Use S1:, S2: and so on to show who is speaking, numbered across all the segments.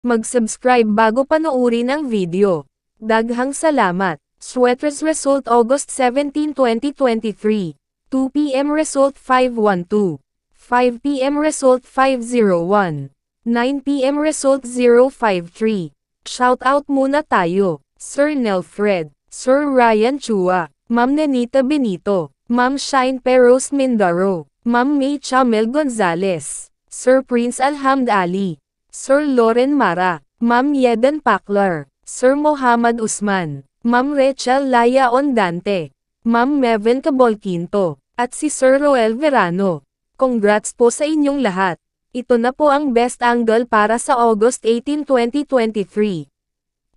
S1: Mag-subscribe bago panoorin ang video. Daghang salamat. Sweaters result August 17, 2023. 2 p.m. result 512. 5 p.m. result 501. 9 p.m. result 053. Shoutout muna tayo. Sir Nelfred, Sir Ryan Chua, Ma'am Nenita Benito, Ma'am Shine Peros Mindaro, Ma'am May Chamel Gonzalez, Sir Prince Alhamd Ali, Sir Loren Mara, Ma'am Yedan Paklar, Sir Muhammad Usman, Ma'am Rachel Laya Ondante, Ma'am Meven Cabolquinto, at si Sir Roel Verano. Congrats po sa inyong lahat. Ito na po ang best angle para sa August 18, 2023.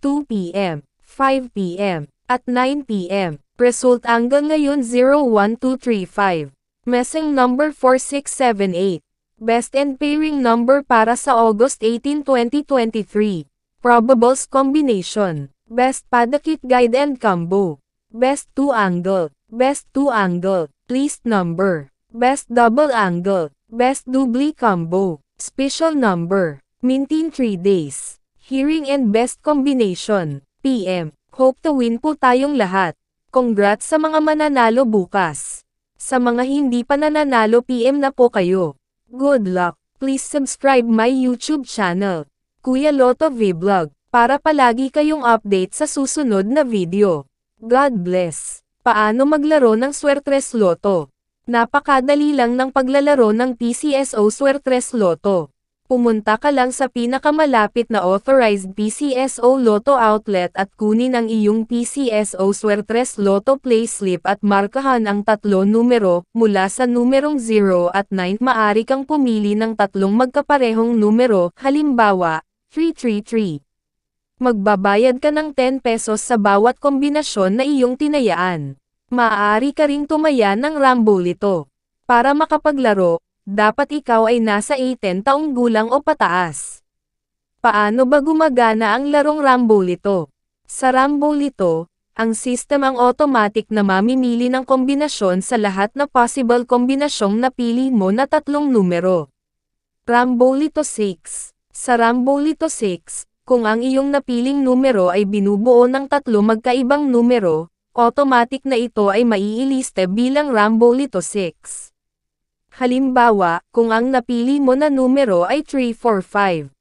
S1: 2 p.m., 5 p.m., at 9 p.m. Result angle ngayon 01235. Messing number 4678. Best and pairing number para sa August 18, 2023. Probables combination. Best padakit guide and combo. Best 2 angle. Best 2 angle. Least number. Best double angle. Best doubly combo. Special number. Mintin 3 days. Hearing and best combination. PM. Hope to win po tayong lahat. Congrats sa mga mananalo bukas. Sa mga hindi pa nananalo PM na po kayo. Good luck. Please subscribe my YouTube channel, Kuya Lotto Vlog, para palagi kayong update sa susunod na video. God bless. Paano maglaro ng Swertres Lotto? Napakadali lang ng paglalaro ng PCSO Swertres Lotto. Pumunta ka lang sa pinakamalapit na authorized PCSO Lotto outlet at kunin ang iyong PCSO Swertres Lotto payslip at markahan ang 3 numero, mula sa numerong 0 at 9. Maari kang pumili ng 3 magkaparehong numero, halimbawa, 333. Magbabayad ka ng 10 pesos sa bawat kombinasyon na iyong tinayaan. Maaari ka ring tumaya ng Rambolito. Para makapaglaro, dapat ikaw ay nasa 18 taong gulang o pataas. Paano ba gumagana ang larong Rambolito? Sa Rambolito, ang system ang automatic na mamimili ng kombinasyon sa lahat na possible kombinasyong napili mo na 3 numero. Rambolito 6. Sa Rambolito 6, kung ang iyong napiling numero ay binubuo ng 3 magkaibang numero, automatic na ito ay maiiliste bilang Rambolito 6. Halimbawa, kung ang napili mo na numero ay 345.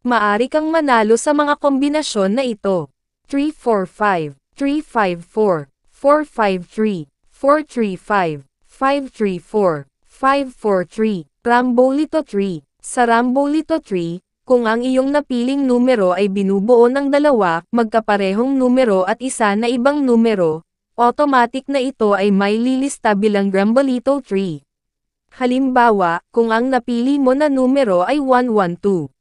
S1: Maari kang manalo sa mga kombinasyon na ito. 345, 354, 453, 435, 534, 543, Rambolito 3. Sa Rambolito 3, kung ang iyong napiling numero ay binubuo ng 2 magkaparehong numero at isa na ibang numero, automatic na ito ay may lilista bilang Rambolito 3. Halimbawa, kung ang napili mo na numero ay 112.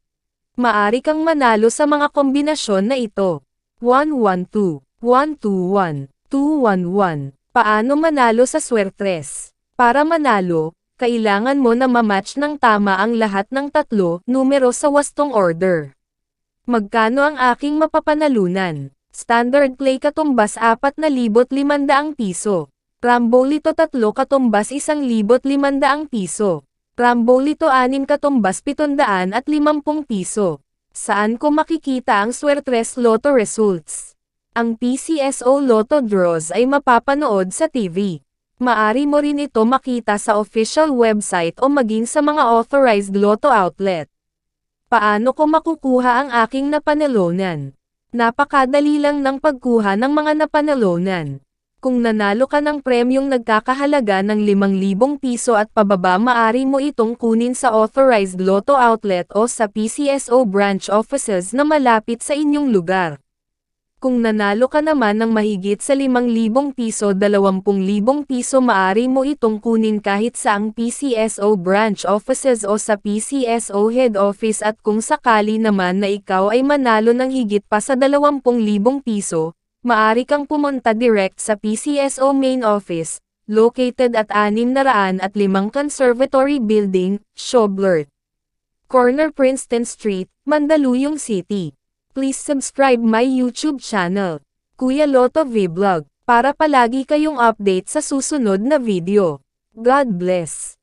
S1: Maari kang manalo sa mga kombinasyon na ito. 112, 121, 211. Paano manalo sa Swertres? Para manalo, kailangan mo na mamatch ng tama ang lahat ng 3 numero sa wastong order. Magkano ang aking mapapanalunan? Standard play katumbas 4,500 piso. Rambolito 3 katumbas 1,500 piso. Rambolito 6 katumbas 750 piso. Saan ko makikita ang Swertres Lotto results? Ang PCSO Lotto draws ay mapapanood sa TV. Maari mo rin ito makita sa official website o maging sa mga authorized Lotto outlet. Paano ko makukuha ang aking napanalunan? Napakadali lang ng pagkuha ng mga napanalunan. Kung nanalo ka ng premyong nagkakahalaga ng 5,000 piso at pababa, maari mo itong kunin sa authorized Lotto outlet o sa PCSO branch offices na malapit sa inyong lugar. Kung nanalo ka naman ng mahigit sa 5,000 piso, 20,000 piso, maari mo itong kunin kahit sa ang PCSO branch offices o sa PCSO head office, at kung sakali naman na ikaw ay manalo ng higit pa sa 20,000 piso, maari kang pumunta direct sa PCSO main office, located at 605 Conservatory Building, Schoblert, Corner Princeton Street, Mandaluyong City. Please subscribe my YouTube channel, Kuya Lotto Vlog, para palagi kayong update sa susunod na video. God bless.